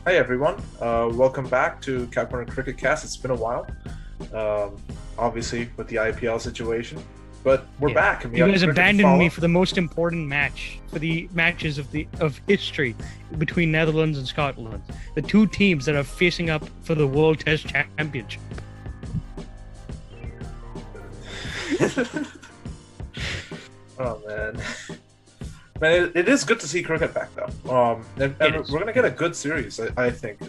Hi everyone, welcome back to Cat Corner Cricket Cast. It's been a while, obviously with the IPL situation, but we're back. And we You have guys cricket to abandoned follow. me for the most important match, for the matches of history between Netherlands and Scotland, the two teams that are facing up for the World Test Championship. Oh man, it is good to see cricket back though. And we're gonna get a good series, I think.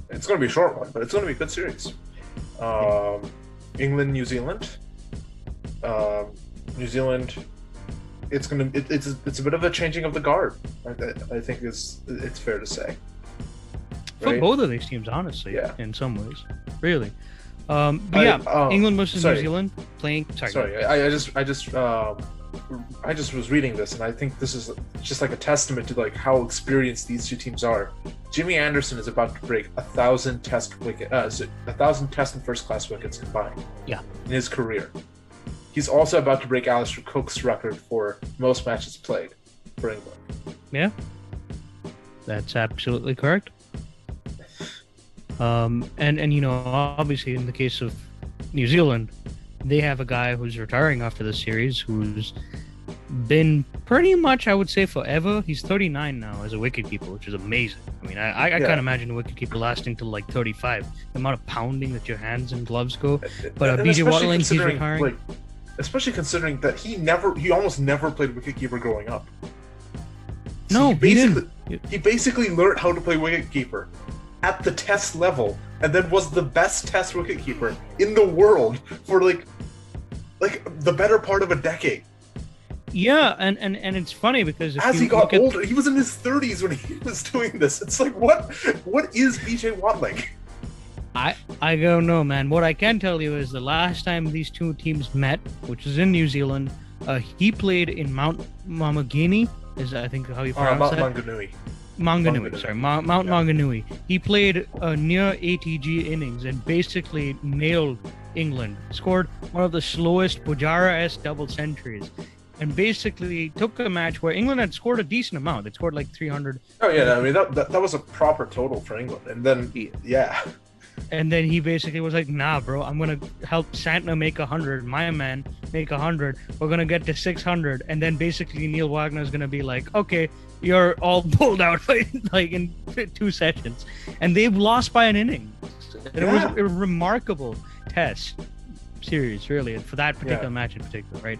It's gonna be a short one, but it's gonna be a good series. England, New Zealand. New Zealand. It's a bit of a changing of the guard. I think it's fair to say. For Right? both of these teams, honestly, Yeah. in some ways, really. England versus sorry. New Zealand playing. Sorry, I just was reading this, and I think this is just like a testament to like how experienced these two teams are. Jimmy Anderson is about to break 1,000 Test and first-class wickets combined. Yeah. In his career. He's also about to break Alistair Cook's record for most matches played for England. Yeah, that's absolutely correct. And you know, obviously in the case of New Zealand, they have a guy who's retiring after the series, who's been pretty much, I would say, forever. He's 39 now as a wicketkeeper, which is amazing. I mean, I can't imagine a wicketkeeper lasting till like 35. The amount of pounding that your hands and gloves go. But And BJ especially Watling, he's considering, retiring. especially considering that he almost never played wicketkeeper growing up. No, he didn't. He basically learned how to play wicketkeeper at the Test level, and then was the best Test wicketkeeper in the world for like the better part of a decade. Yeah, and it's funny because As he got older, he was in his 30s when he was doing this. It's like, what is BJ Watling? I don't know, man. What I can tell you is the last time these two teams met, which is in New Zealand, he played in Mount Maunganui, is I think how you pronounce Mount that? Maunganui. Maunganui, sorry, Mount Maunganui. He played a near ATG innings and basically nailed England. Scored one of the slowest Pujara-esque double centuries, and basically took a match where England had scored a decent amount. They scored like 300. Oh yeah, I mean that was a proper total for England, and then yeah. And then he basically was like, nah, bro, I'm going to help Santner make 100, my man make 100. We're going to get to 600. And then basically Neil Wagner is going to be like, okay, you're all pulled out like in 2 sessions. And they've lost by an inning. And it was a remarkable Test series, really, for that particular match in particular, right?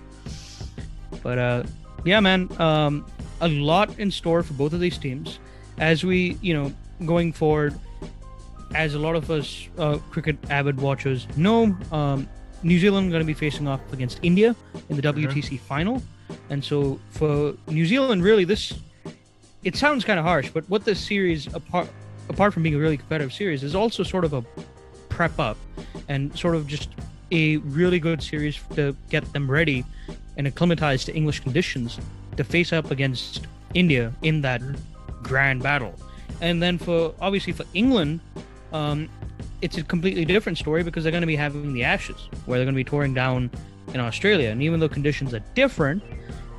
But yeah, man, a lot in store for both of these teams. As we, going forward, as a lot of us cricket avid watchers know, New Zealand going to be facing off against India in the WTC final. And so for New Zealand, really, it sounds kind of harsh, but what this series, apart from being a really competitive series, is also sort of a prep up and sort of just a really good series to get them ready and acclimatize to English conditions to face up against India in that grand battle. And then for England, it's a completely different story because they're going to be having the Ashes, where they're going to be touring down in Australia. And even though conditions are different,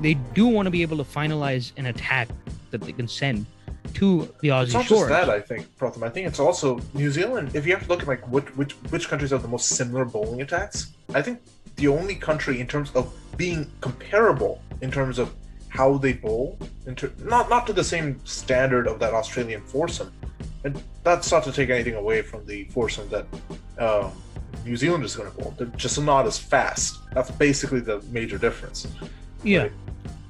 they do want to be able to finalize an attack that they can send to the Aussie It's not shores. just that, I think, Pratham. I think it's also New Zealand. If you have to look at like which countries have the most similar bowling attacks, I think the only country in terms of being comparable in terms of how they bowl, not to the same standard of that Australian foursome, and that's not to take anything away from the foursome that New Zealand is going to bowl. They're just not as fast. That's basically the major difference. Yeah.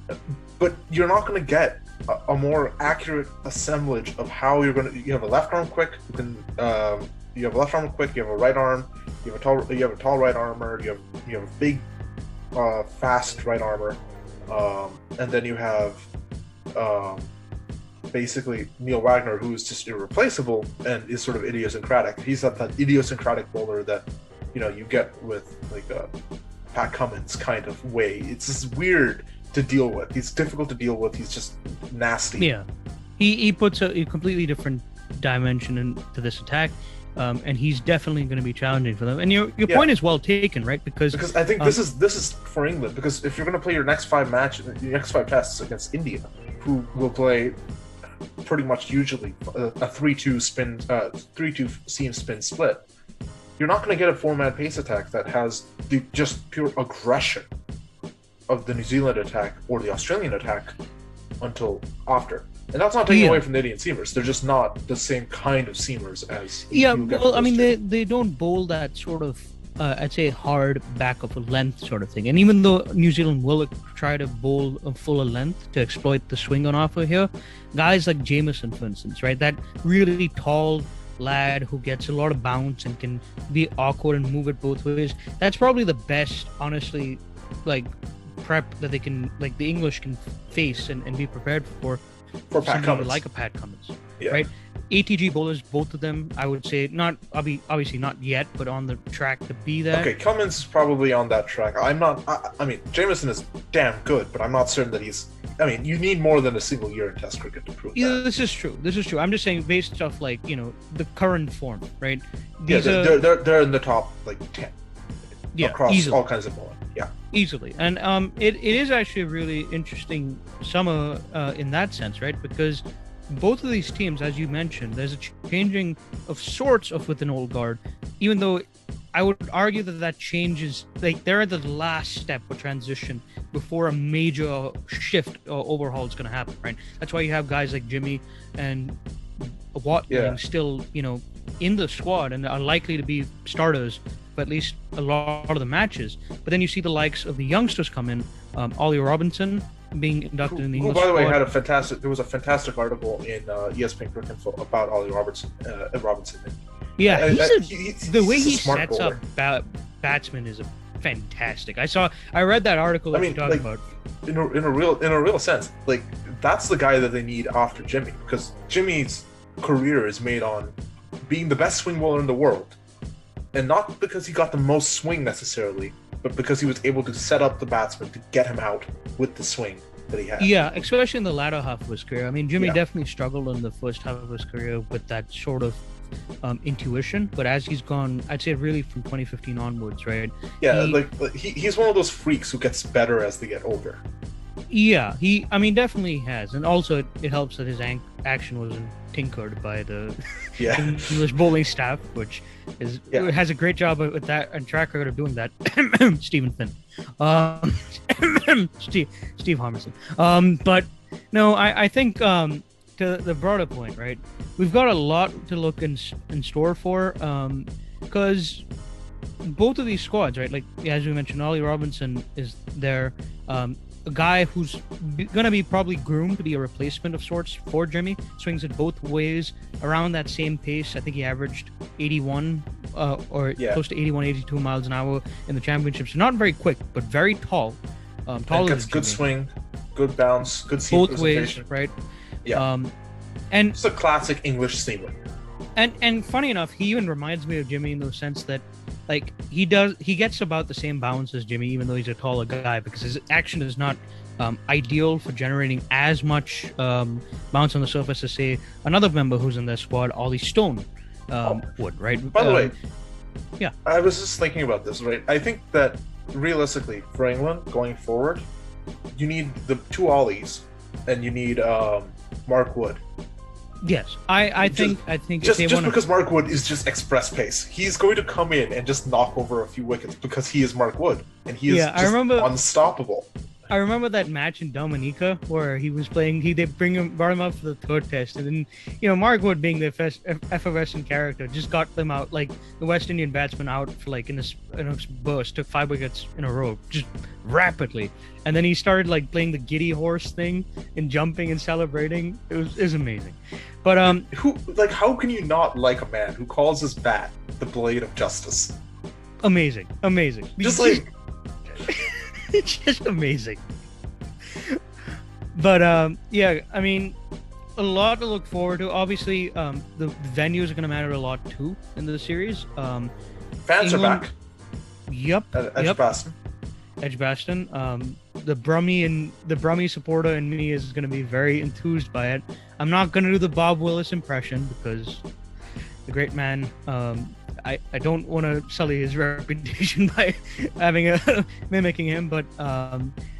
Right? But you're not going to get a more accurate assemblage of how you're going to. You have a left arm quick. You have a left arm quick. You have a right arm. You have a tall right armor. You have a big, fast right armor, and then you have basically Neil Wagner, who's just irreplaceable and is sort of idiosyncratic. He's not that idiosyncratic bowler that you get with like a Pat Cummins kind of way. It's just weird to deal with. He's difficult to deal with. He's just nasty. Yeah, he puts a completely different dimension into this attack, and he's definitely going to be challenging for them. And your point is well taken, right? Because I think this is for England. Because if you're going to play your next 5 tests against India, who will play pretty much usually a 3-2 spin, 3-2 seam spin split, you're not going to get a 4-man pace attack that has the just pure aggression of the New Zealand attack or the Australian attack until after. And that's not taking away from the Indian seamers. They're just not the same kind of seamers as well, I mean, they don't bowl that sort of I'd say hard back of a length sort of thing. And even though New Zealand will try to bowl a fuller length to exploit the swing on offer here, guys like Jamieson, for instance, right, that really tall lad who gets a lot of bounce and can be awkward and move it both ways, that's probably the best, honestly, like prep that they can, like the English can face and be prepared for Pat Cummins. Like a Pat Cummins, right? ATG bowlers, both of them, I would say, not obviously not yet, but on the track to be that. Okay, Cummins is probably on that track. I mean, Jamieson is damn good, but I'm not certain that he's. I mean, you need more than a single year in Test cricket to prove that. This is true. I'm just saying, based off like the current form, right? They're in the top like 10. Across easily. All kinds of bowling. Yeah, easily. And it is actually a really interesting summer in that sense, right? Because both of these teams, as you mentioned, there's a changing of sorts of with an old guard, even though I would argue that change is like they're at the last step of transition before a major shift or overhaul is going to happen, right? That's why you have guys like Jimmy and Watling still, in the squad and are likely to be starters for at least a lot of the matches. But then you see the likes of the youngsters come in, Ollie Robinson being inducted in the English by the way, squad. there was a fantastic article in ESPN Cricket Info about Ollie Robinson. Yeah, the way he sets bowler. up batsmen is fantastic. I read that article that you're talking about. In a real sense, like that's the guy that they need after Jimmy, because Jimmy's career is made on being the best swing bowler in the world, and not because he got the most swing necessarily, but because he was able to set up the batsman to get him out with the swing that he had. Yeah, especially in the latter half of his career. I mean, Jimmy definitely struggled in the first half of his career with that sort of intuition, but as he's gone, I'd say really from 2015 onwards, right? Yeah, he's one of those freaks who gets better as they get older. Yeah, definitely has, and also it helps that his action wasn't tinkered by the English bowling staff, which has a great job with that and track record of doing that. Stephen Finn, Steve Harmison. But no, I think to the broader point, right? We've got a lot to look in store for, because both of these squads, right? Like as we mentioned, Ollie Robinson is there. A guy who's going to be probably groomed to be a replacement of sorts for Jimmy. Swings it both ways around that same pace. I think he averaged 81 close to 81, 82 miles an hour in the championships. Not very quick, but very tall. Taller gets good swing, good bounce, good seam both presentation. Ways, right? Yeah. And it's a classic English seamer. And funny enough, he even reminds me of Jimmy in the sense that, like, he gets about the same bounce as Jimmy, even though he's a taller guy, because his action is not ideal for generating as much bounce on the surface as, say, another member who's in their squad, Ollie Stone, would, right? By the way, yeah, I was just thinking about this, right? I think that realistically, for England going forward, you need the two Ollies, and you need Mark Wood. Yes, I think just because Mark Wood is just express pace, he's going to come in and just knock over a few wickets because he is Mark Wood and he is unstoppable. I remember that match in Dominica where he was playing. They brought him up for the third test, and then Mark Wood, being the effervescent character, just got them out, like the West Indian batsman out for like in a burst, took 5 wickets in a row, just rapidly, and then he started like playing the giddy horse thing and jumping and celebrating. It was amazing. But how can you not like a man who calls his bat the blade of justice? Amazing. Just like. It's just amazing. But I mean, a lot to look forward to. Obviously, the venues are going to matter a lot too in the series. Fans are back. Yep. Edgbaston. The Brummie supporter in me is going to be very enthused by it. I'm not going to do the Bob Willis impression because the great man I don't want to sully his reputation by having a mimicking him, but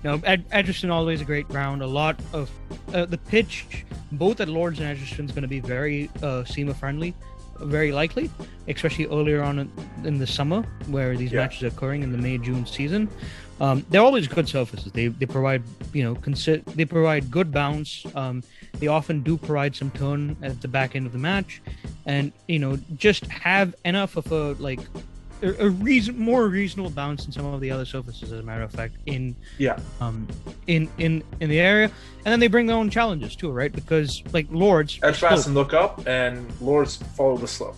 Edgbaston always a great ground. A lot of the pitch, both at Lords and Edgbaston, is going to be very SEMA friendly, very likely, especially earlier on in the summer where these matches are occurring in the May-June season. They're always good surfaces. They provide they provide good bounce. They often do provide some turn at the back end of the match, and just have enough of a more reasonable bounce than some of the other surfaces, as a matter of fact, in the area. And then they bring their own challenges too, right? Because Lords Edgbaston look up and Lords follow the slope.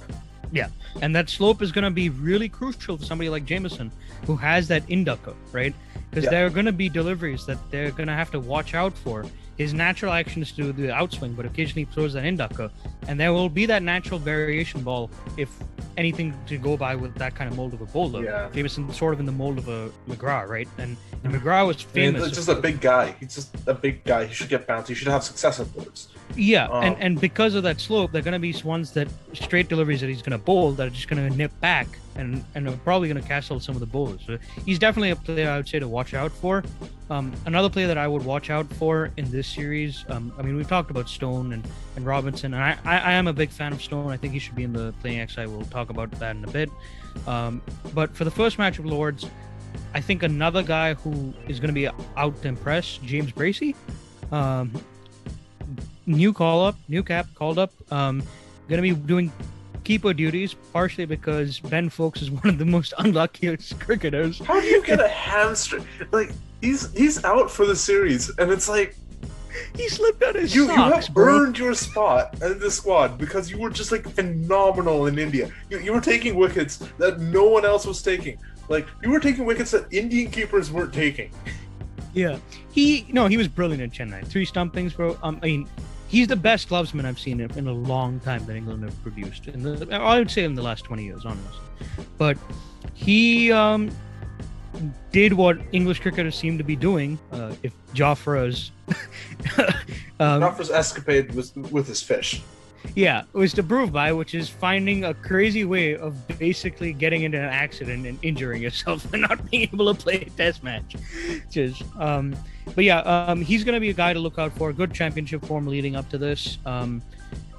Yeah, and that slope is going to be really crucial to somebody like Jamieson, who has that inducker, right? Because there are going to be deliveries that they're going to have to watch out for. His natural action is to do the outswing, but occasionally he throws that inducker, and there will be that natural variation ball if anything to go by with that kind of mold of a bowler. Yeah. Jamieson sort of in the mold of a McGrath, right? And McGrath was famous. He's just a big guy. He's just a big guy. He should get bounced. He should have success at Lords. Yeah, and because of that slope, they're going to be ones that straight deliveries that he's going to bowl that are just going to nip back and are probably going to castle some of the bowlers. So he's definitely a player I would say to watch out for. Another player that I would watch out for in this series, we've talked about Stone and Robinson, and I am a big fan of Stone. I think he should be in the playing XI. We'll talk about that in a bit. But for the first match of Lords, I think another guy who is going to be out to impress, James Bracey. New cap called up. Going to be doing keeper duties, partially because Ben Fowkes is one of the most unluckiest cricketers. How do you get a hamstring? He's out for the series, and it's like he slipped out his you socks, have bro. earned your spot in the squad because you were just phenomenal in India. You were taking wickets that no one else was taking. You were taking wickets that Indian keepers weren't taking. Yeah, he was brilliant in Chennai. 3 stumpings, bro. He's the best glovesman I've seen in a long time that England have produced. I would say in the last 20 years, honestly. But he did what English cricketers seem to be doing. If Jofra's escapade was with his fish. Yeah, it was to prove by, which is finding a crazy way of basically getting into an accident and injuring yourself and not being able to play a test match. He's going to be a guy to look out for. Good championship form leading up to this.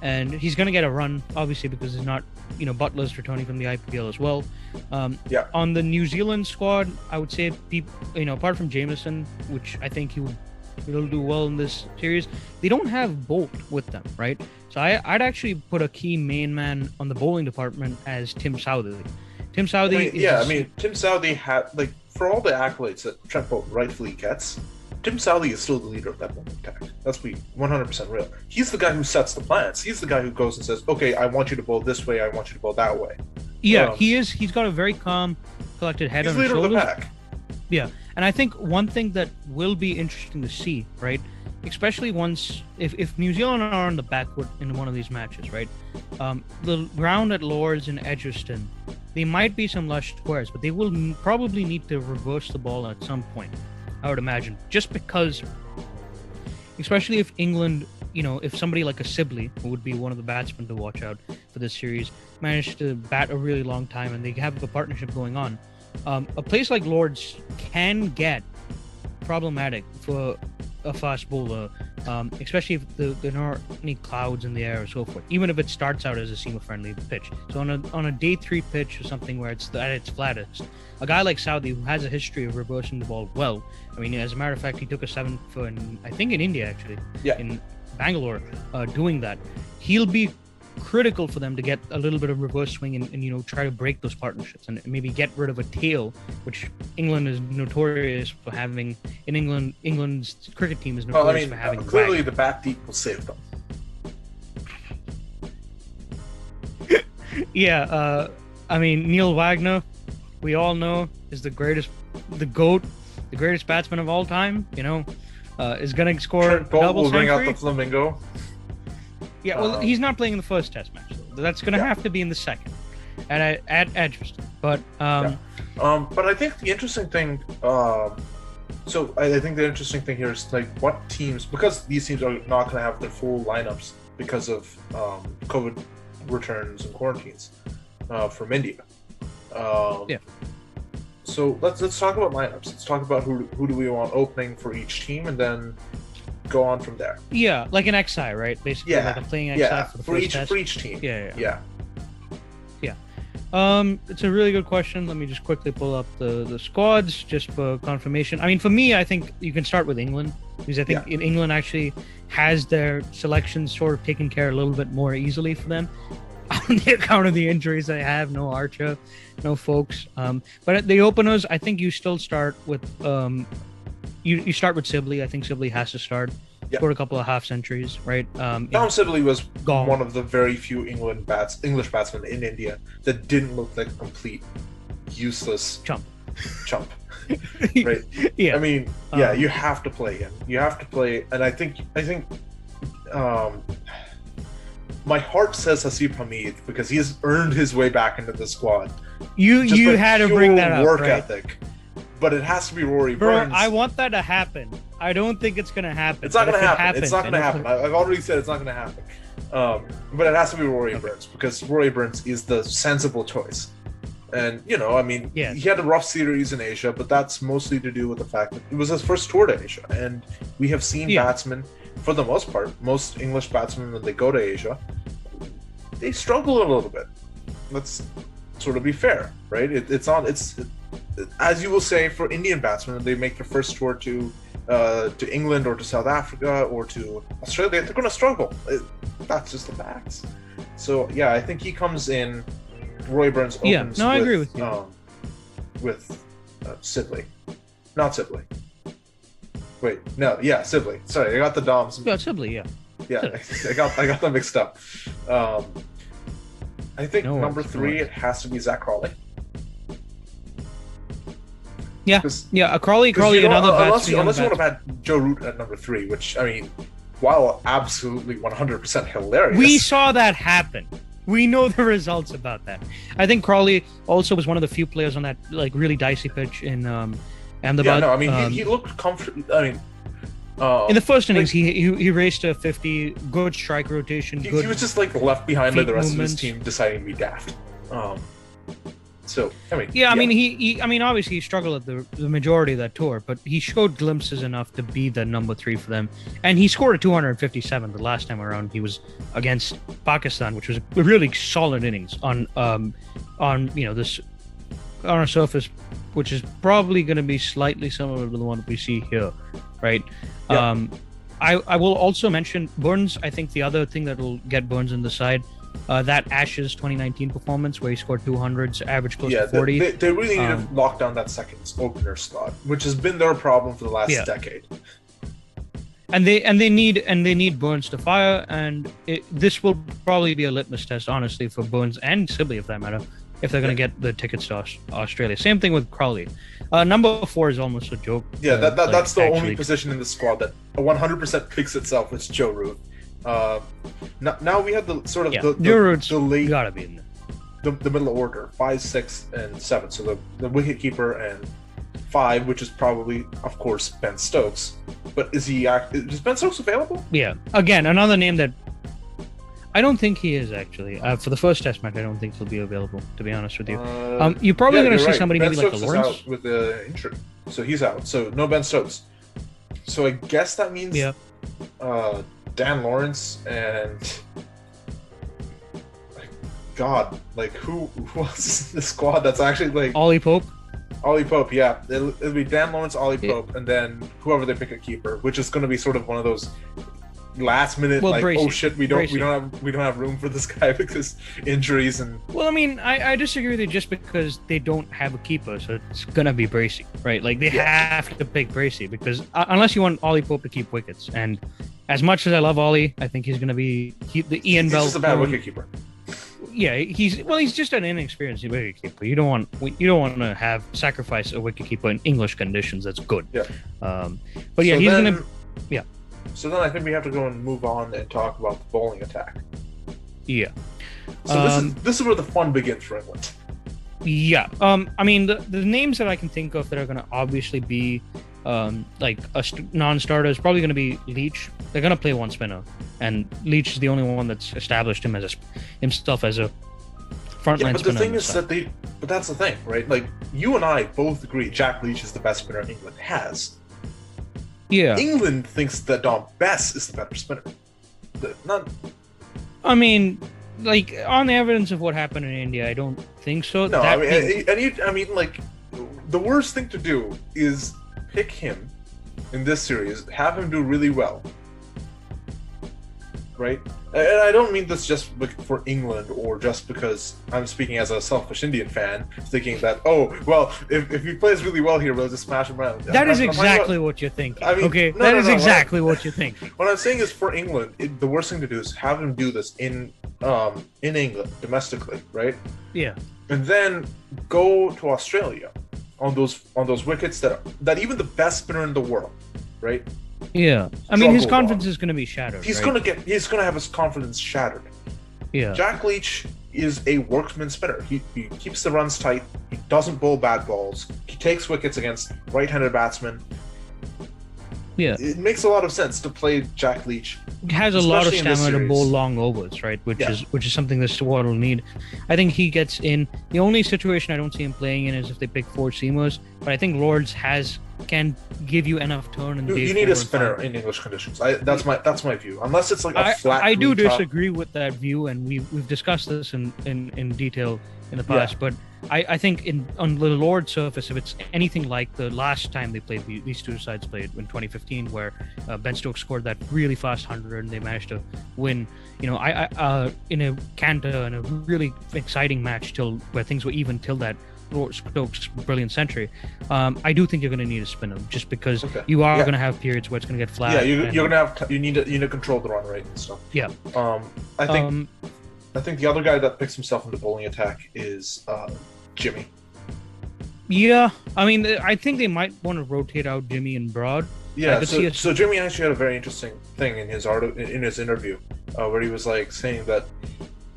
And he's going to get a run, obviously, because he's not, Butler's returning from the IPL as well. On the New Zealand squad, I would say, apart from Jamieson, which I think he'll do well in this series, they don't have Bolt with them, right? So I'd actually put a key main man on the bowling department as Tim Southey. Tim Southey Tim Southey had, for all the accolades that Trent Bolt rightfully gets, Tim Southey is still the leader of that bowling attack. Let's be 100% real. He's the guy who sets the plans. He's the guy who goes and says, okay, I want you to bowl this way, I want you to bowl that way. Yeah, he is. He's got a very calm, collected head on his shoulders. He's leader of the pack. Yeah, and I think one thing that will be interesting to see, right, especially if New Zealand are on the back foot in one of these matches, right, the ground at Lords and Edgbaston, they might be some lush squares, but they will probably need to reverse the ball at some point, I would imagine, just because, especially if England, if somebody like a Sibley, who would be one of the batsmen to watch out for this series, managed to bat a really long time and they have a partnership going on, a place like Lords can get problematic for a fast bowler, especially if there aren't any clouds in the air or so forth, even if it starts out as a seam-friendly pitch. So on a day 3 pitch or something where it's at its flattest, a guy like Southey, who has a history of reversing the ball well, as a matter of fact, he took a 7 for, I think in India actually, in Bangalore, doing that, he'll be critical for them to get a little bit of reverse swing and try to break those partnerships and maybe get rid of a tail, which England is notorious for having. In England's cricket team is notorious for having. Clearly, the bat deep will save them. Yeah, Neil Wagner, we all know, is the greatest batsman of all time. Is going to score a double century. Will bring out the flamingo. Yeah, well, he's not playing in the first Test match. That's going to have to be in the second at Edgbaston. But but I think the interesting thing. I think the interesting thing here is what teams, because these teams are not going to have their full lineups because of COVID returns and quarantines. from India. Yeah. So let's talk about lineups. Let's talk about who do we want opening for each team, and then go on from there. Yeah, like an XI, right? Basically, like a playing XI for the first test. For each team. Yeah. It's a really good question. Let me just quickly pull up the squads just for confirmation. I mean, for me, I think you can start with England because I think in England actually has their selection sort of taken care a little bit more easily for them on the account of the injuries they have. No Archer, no Folks. But at the openers, I think you still start with you start with Sibley. I think Sibley has to start. Scored a couple of half centuries, right? Tom Sibley was one of the very few English batsmen in India that didn't look like a complete useless chump. Right? Yeah. I mean, you have to play him. You have to play, and I think my heart says Haseeb Hameed because he has earned his way back into the squad. You had to bring that up, work right? ethic. But it has to be Rory Burns. I want that to happen. I don't think it's going to happen. It's not going to happen. It's not going to happen. I've already said it's not going to happen. But it has to be Rory Burns because Rory Burns is the sensible choice. And, he had a rough series in Asia, but that's mostly to do with the fact that it was his first tour to Asia. And we have seen batsmen, for the most part, most English batsmen, when they go to Asia, they struggle a little bit. Let's sort of be fair, right? It's as you will say for Indian batsmen, they make their first tour to England or to South Africa or to Australia, they're going to struggle. That's just the facts. So I think he comes in. Roy Burns opens. I agree with you. With Sibley, not Sibley. Wait, no, Sibley. Sorry, I got the Doms. Yeah, Sibley. Yeah, I got them mixed up. I think number 3 it has to be Zach Crawley. Crawley, another unless you would have had Joe Root at number 3, which, I mean, while absolutely 100% hilarious. We saw that happen. We know the results about that. I think Crawley also was one of the few players on that really dicey pitch in Ahmedabad. He looked comfortable. I mean, in the first innings, he raced a 50, good strike rotation. He was just left behind by the rest of his team, deciding to be daft. So obviously he struggled at the majority of that tour, but he showed glimpses enough to be the number 3 for them, and he scored a 257 the last time around. He was against Pakistan, which was a really solid innings on this on a surface which is probably going to be slightly similar to the one that we see here, right? Yeah. I will also mention Burns. I think the other thing that will get Burns in the side. That Ashes 2019 performance where he scored 200s, average close to 40. They really need to lock down that second opener slot, which has been their problem for the last decade. And they need Burns to fire, and this will probably be a litmus test, honestly, for Burns and Sibley, if that matter, if they're going to get the tickets to Australia. Same thing with Crawley. Number 4 is almost a joke. Yeah, that's the only position in the squad that 100% picks itself. It's Joe Root. Now we have the sort of the late, gotta be in there. the middle order, 5, 6, and 7. So the wicket keeper and 5, which is probably, of course, Ben Stokes. But is Ben Stokes available? Yeah. Again, another name that I don't think he is actually. For the first test match, I don't think he'll be available. To be honest with you, you're probably going to see somebody Ben maybe Stokes like the Lawrence is out with the injury, so he's out. So no Ben Stokes. So I guess that means Dan Lawrence and who else in the squad that's actually Ollie Pope, yeah. It'll be Dan Lawrence, Ollie Pope, and then whoever they pick a keeper, which is going to be sort of one of those last minute Bracey. Oh shit, we don't have room for this guy because injuries and. Well, I mean, I disagree with you just because they don't have a keeper, so it's gonna be Bracey, right? They have to pick Bracey because unless you want Ollie Pope to keep wickets, and as much as I love Ollie, I think he's gonna be the Ian Bell. He's just a bad wicketkeeper. Yeah, he's just an inexperienced wicketkeeper. You don't want to sacrifice a wicketkeeper in English conditions. That's good. Yeah. But yeah, So then I think we have to go and move on and talk about the bowling attack. Yeah. So this is where the fun begins for England. Yeah. I mean, the names that I can think of that are going to obviously be non-starter is probably going to be Leach. They're going to play one spinner, and Leach is the only one that's established himself as a frontline but the spinner thing on this is side. but that's the thing, right? Like, you and I both agree Jack Leach is the best spinner England has. Yeah. England thinks that Dom Bess is the better spinner. Not. I mean, like, on the evidence of what happened in India, I don't think so. No, I mean, like, the worst thing to do is pick him in this series, have him do really well, right? And I don't mean this just for England or just because I'm speaking as a selfish Indian fan, thinking that, oh, well, if he plays really well here, we'll just smash him around. That is exactly what you're thinking. I mean, okay, that is exactly what you're thinking. What I'm saying is, for England, the worst thing to do is have him do this in England domestically, right? Yeah. And then go to Australia on those wickets that even the best spinner in the world, right? Yeah, I mean, his confidence is going to be shattered. He's right? gonna have his confidence shattered. Yeah. Jack Leach is a workman spinner. He keeps the runs tight. He doesn't bowl bad balls. He takes wickets against right-handed batsmen. Yeah. It makes a lot of sense to play Jack Leach. He has a lot of stamina to bowl long overs, right? Which is something that Stewart will need. I think he gets in. The only situation I don't see him playing in is if they pick four seamers. But I think Lords can give you enough turn. And you need a spinner in English conditions. That's my view. Unless it's like a flat. I do disagree with that view, and we've discussed this in detail in the past. But I think on the Lord surface, if it's anything like the last time they played, these two sides played in 2015, where Ben Stokes scored that really fast 100 and they managed to win, in a canter and a really exciting match where things were even till that Stokes brilliant century. I do think you're going to need a spinner just because you are going to have periods where it's going to get flat. Yeah, you're going to have you need to control the run rate and stuff. Yeah. I think the other guy that picks himself in the bowling attack is Jimmy. Yeah, I mean, I think they might want to rotate out Jimmy and Broad. Yeah, so Jimmy actually had a very interesting thing in his interview, where he was like saying that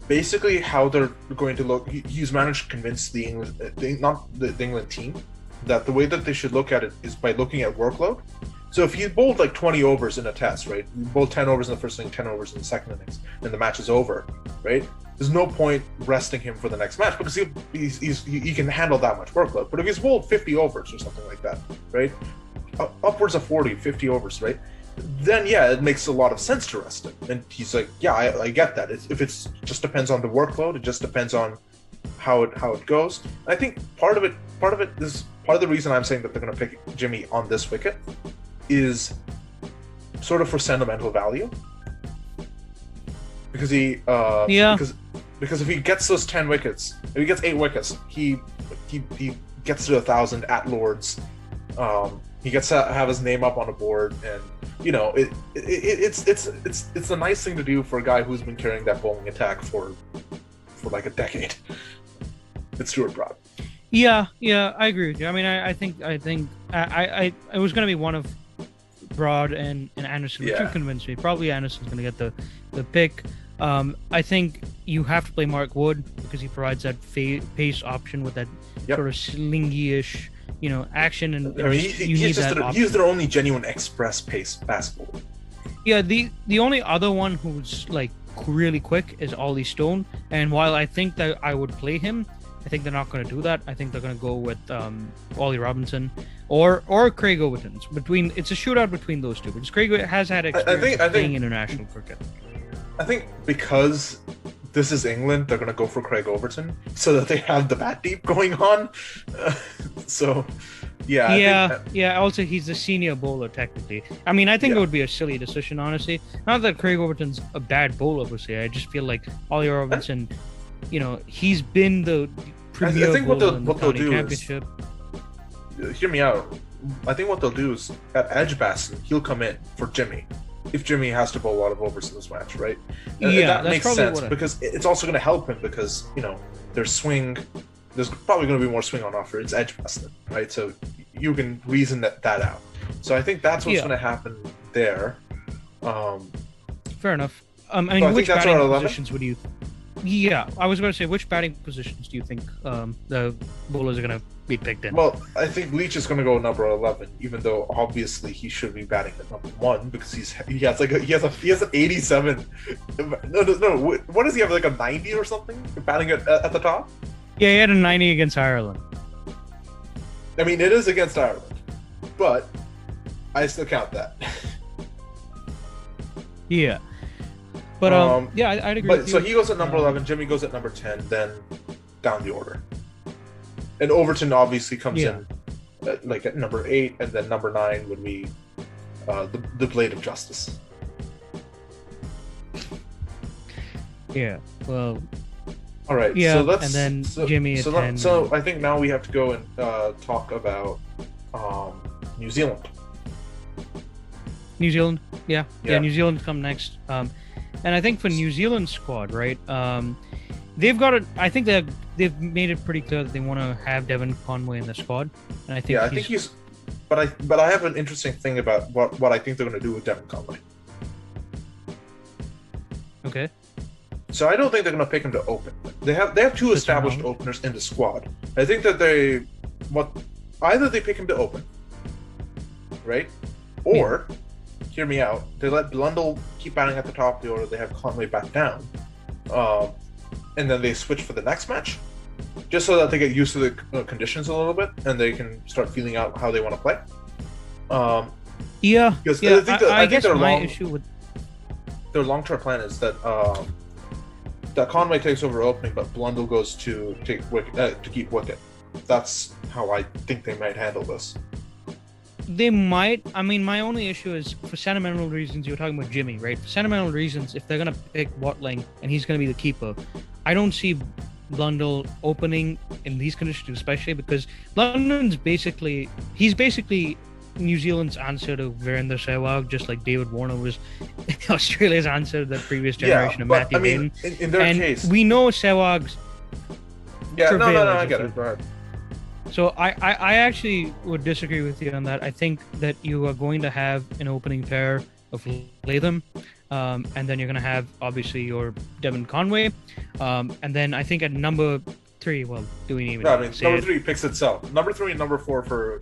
basically how they're going to look. He's managed to convince the England team that the way that they should look at it is by looking at workload. So if you bowled like 20 overs in a test, right? You bowled 10 overs in the first inning, 10 overs in the second innings, then the match is over, right? There's no point resting him for the next match because he can handle that much workload. But if he's bowled 50 overs or something like that, right? Upwards of 40, 50 overs, right? Then it makes a lot of sense to rest him. And he's like, I get that. If it's just depends on the workload, it just depends on how it goes. I think part of it is part of the reason I'm saying that they're going to pick Jimmy on this wicket is sort of for sentimental value, because because if he gets those 10 wickets, if he gets 8 wickets, he gets to 1,000 at Lords. He gets to have his name up on a board, and it's a nice thing to do for a guy who's been carrying that bowling attack for like a decade. It's Stuart Broad. Yeah, I agree with you. I mean, I think I was going to be one of Broad and Anderson, but you convinced me. Probably Anderson's going to get the pick. I think you have to play Mark Wood because he provides that pace option with that sort of slingy-ish, action. And I mean, he's their only genuine express pace basketball. Yeah, the only other one who's like really quick is Ollie Stone, and while I think that I would play him, I think they're not going to do that. I think they're going to go with Ollie Robinson or Craig Overton. It's a shootout between those two, because Craig has had experience playing international cricket. I think because this is England, they're going to go for Craig Overton so that they have the bat deep going on. Also, he's the senior bowler technically. I mean, I think it would be a silly decision, honestly. Not that Craig Overton's a bad bowler per se. I just feel like Ollie Robinson, he's been the premier bowler in the county championship. Hear me out. I think what they'll do is at Edgbaston, he'll come in for Jimmy. If Jimmy has to bowl a lot of overs in this match, right? That makes sense because it's also going to help him because there's swing. There's probably going to be more swing on offer. It's Edgbaston, right? So you can reason that out. So I think that's what's going to happen there. Fair enough. I mean, which batting positions would you? Yeah, I was going to say, which batting positions do you think the bowlers are going to be picked in. Well, I think Leach is going to go number 11, even though obviously he should be batting at number 1 because he has an 87. No. What does he have, like a 90 or something batting at the top? Yeah, he had a 90 against Ireland. I mean, it is against Ireland, but I still count that. Yeah. But yeah, I'd agree. But so he goes at number 11, Jimmy goes at number 10, then down the order. And Overton obviously comes in at number 8, and then number 9 would be the Blade of Justice. Yeah. Well. All right. Yeah. So let's, and then Jimmy at 10. So I think now we have to go and talk about New Zealand. New Zealand. Yeah. New Zealand come next. And I think for New Zealand squad, right? They've got it. I think they've made it pretty clear that they want to have Devon Conway in the squad, and I think he's. But I have an interesting thing about what I think they're going to do with Devon Conway. Okay. So I don't think they're going to pick him to open. They have two established openers in the squad. I think that either they pick him to open, right, or hear me out. They let Blundell keep batting at the top of the order. They have Conway back down. And then they switch for the next match, just so that they get used to the conditions a little bit, and they can start feeling out how they want to play. Because I guess my issue with their long-term plan is that that Conway takes over opening, but Blundell goes to keep wicket. That's how I think they might handle this. They might. I mean, my only issue is for sentimental reasons. You were talking about Jimmy, right? For sentimental reasons, if they're gonna pick Watling and he's gonna be the keeper, I don't see Blundell opening in these conditions, especially because London's basically New Zealand's answer to Virendra Sehwag, just like David Warner was Australia's answer to the previous generation of Matthew Hayden. In their case, we know Sehwag's. Yeah, no, I get it. Go ahead. So I actually would disagree with you on that. I think that you are going to have an opening pair of Latham, and then you're going to have obviously your Devon Conway, and then I think at number 3, well, do we even? No, I mean number 3 picks itself. Number 3 and number 4 for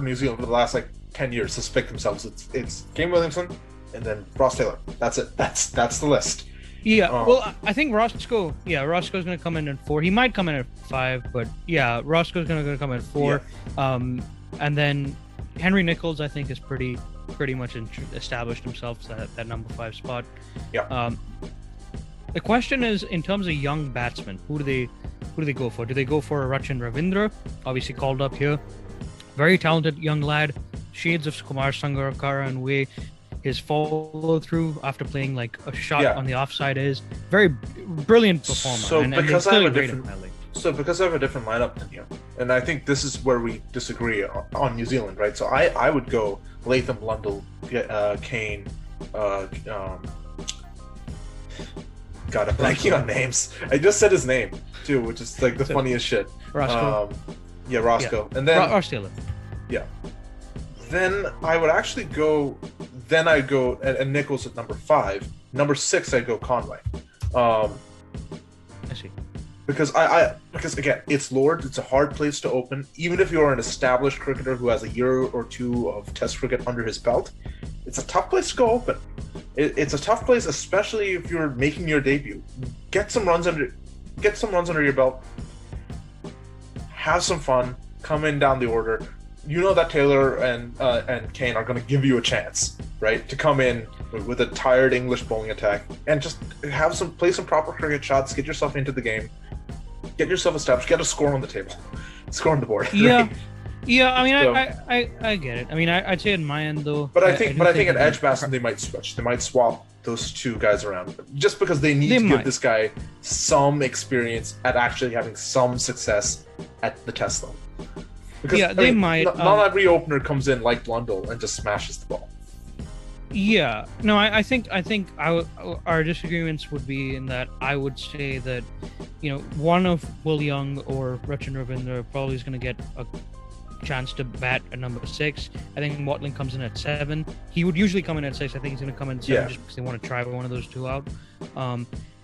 New Zealand for the last 10 years has picked themselves. It's Kane Williamson and then Ross Taylor. That's it. That's the list. Yeah, well, I think Roscoe's going to come in at 4. He might come in at 5, but yeah, Roscoe's going to come in at 4. Yeah. And then Henry Nichols, I think, is pretty much established himself that number 5 spot. Yeah. The question is, in terms of young batsmen, who do they go for? Do they go for Rachin Ravindra, obviously called up here, very talented young lad, shades of Kumar Sangakkara and way. His follow through after playing a shot on the offside is very brilliant performer. So because I have a different lineup than you, and I think this is where we disagree on New Zealand, right? So I would go Latham, Blundell, Kane. God, I'm blanking on names. I just said his name too, which is the funniest shit. Roscoe. Roscoe, and then Ross Taylor. Yeah. Then I would actually go. Then I'd go and Nichols at number 5. Number 6, I'd go Conway. I see. Because because again, it's Lords. It's a hard place to open. Even if you're an established cricketer who has a year or two of Test cricket under his belt, it's a tough place to go open. It's a tough place, especially if you're making your debut. Get some runs under your belt. Have some fun. Come in down the order. You know that Taylor and Kane are going to give you a chance, right? To come in with a tired English bowling attack and just play some proper cricket shots, get yourself into the game, get yourself established, get a score on the table, score on the board. Yeah, right? yeah. I mean, so, I get it. I mean, I'd say in my end though. But I think at Edgbaston they might switch. They might swap those two guys around just because they need to give this guy some experience at actually having some success at the Test level. Because, they might. Not every opener comes in like Blundell and just smashes the ball. Yeah. No, I think our disagreements would be in that I would say that, one of Will Young or Rachin Ravindra probably is going to get a chance to bat at number 6. I think Watling comes in at 7. He would usually come in at 6. I think he's going to come in at 7 just because they want to try one of those two out.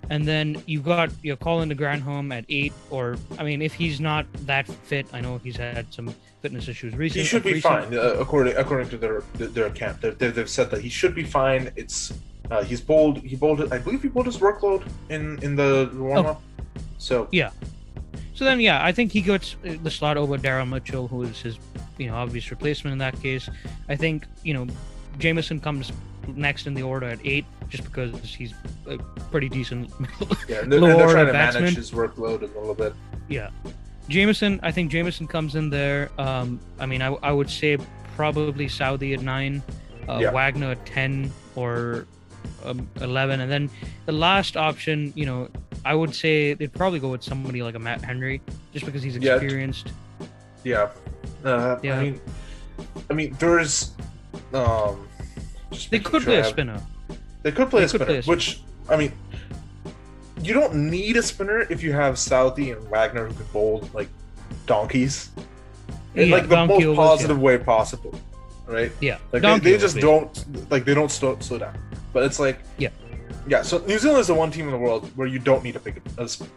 And then you've got your Colin de Granholm at 8, or I mean, if he's not that fit, I know he's had some fitness issues recently. He should be fine, according to their account. They've said that he should be fine. It's he's bowled. He bowled. I believe he bowled his workload in the warm up. So yeah. So then, yeah, I think he gets the slot over Daryl Mitchell, who is his, obvious replacement in that case. I think, Jamieson comes next in the order at 8, just because he's a pretty decent yeah, they're trying to manage his workload a little bit. Yeah. I think Jamieson comes in there. I mean, I would say probably Saudi at 9, Wagner at 10 or 11. And then the last option, I would say they'd probably go with somebody like a Matt Henry, just because he's experienced. Yeah. I mean, there's they could play a spinner. They could play a spinner, which, I mean, you don't need a spinner if you have Southey and Wagner who can bowl like donkeys in like the most positive way possible, right? Yeah, like they just don't like they don't slow down. But it's like yeah. So New Zealand is the one team in the world where you don't need to pick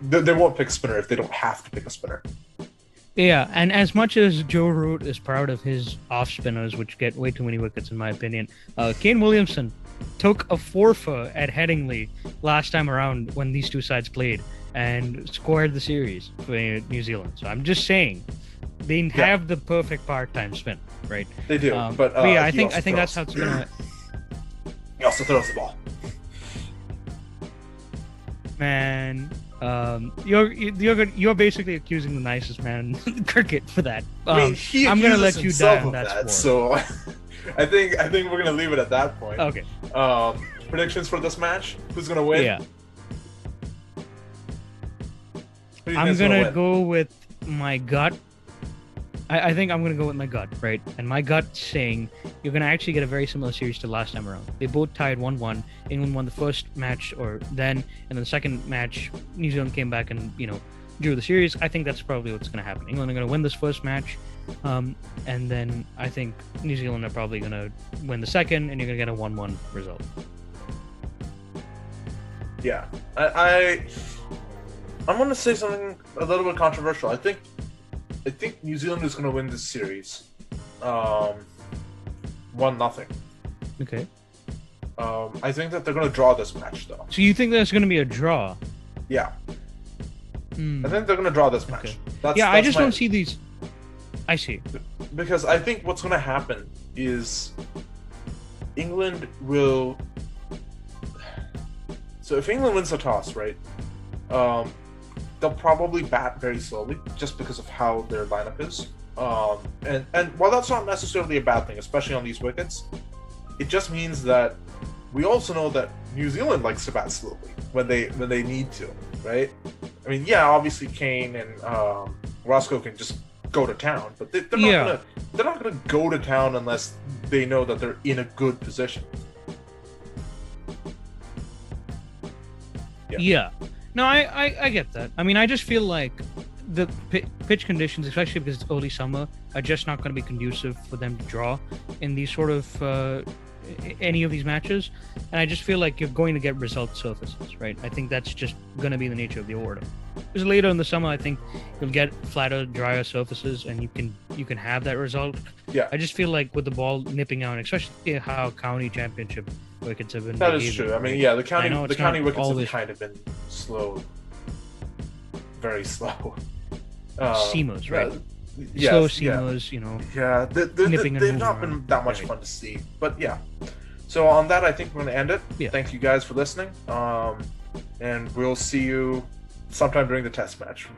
they won't pick a spinner if they don't have to pick a spinner. Yeah, and as much as Joe Root is proud of his off spinners, which get way too many wickets in my opinion, Kane Williamson took a forfeit at Headingley last time around when these two sides played and scored the series for New Zealand. So I'm just saying, they have the perfect part-time spin, right? They do, but yeah, I think that's how it's gonna. He also throws the ball. Man, you're basically accusing the nicest man in cricket for that. I mean, I'm gonna let you down on that sport. So I think we're gonna leave it at that point. Okay. Predictions for this match? Who's gonna win? Yeah. I'm gonna go with my gut. I think I'm gonna go with my gut, right? And my gut saying you're gonna actually get a very similar series to last time around. They both tied 1-1. England won the first match, and then the second match, New Zealand came back and drew the series. I think that's probably what's gonna happen. England are gonna win this first match, and then I think New Zealand are probably gonna win the second, and you're gonna get a 1-1 result. Yeah, I'm gonna say something a little bit controversial. I think New Zealand is going to win this series 1-0. Okay. I think that they're going to draw this match, though. So you think there's going to be a draw? Yeah. I think they're going to draw this match. Okay. I just don't see these. I see. Because I think what's going to happen is England will... So if England wins the toss, right, they'll probably bat very slowly just because of how their lineup is. And while that's not necessarily a bad thing, especially on these wickets, it just means that we also know that New Zealand likes to bat slowly when they need to, right? I mean, yeah, obviously Kane and Roscoe can just go to town, but they're not gonna go to town unless they know that they're in a good position. Yeah. No, I get that. I mean, I just feel like the pitch conditions, especially because it's early summer, are just not going to be conducive for them to draw in these sort of any of these matches. And I just feel like you're going to get result surfaces, right? I think that's just going to be the nature of the order. Because later in the summer, I think you'll get flatter, drier surfaces, and you can have that result. Yeah. I just feel like with the ball nipping out, especially how county championship wickets have been. That is true. I mean, yeah, the county wickets have kind of been slow, very slow. Seamers, right? Yes, slow seamers, Yeah, they've not been that much fun to see, but yeah. So on that, I think we're gonna end it. Yeah. Thank you guys for listening, and we'll see you sometime during the test match.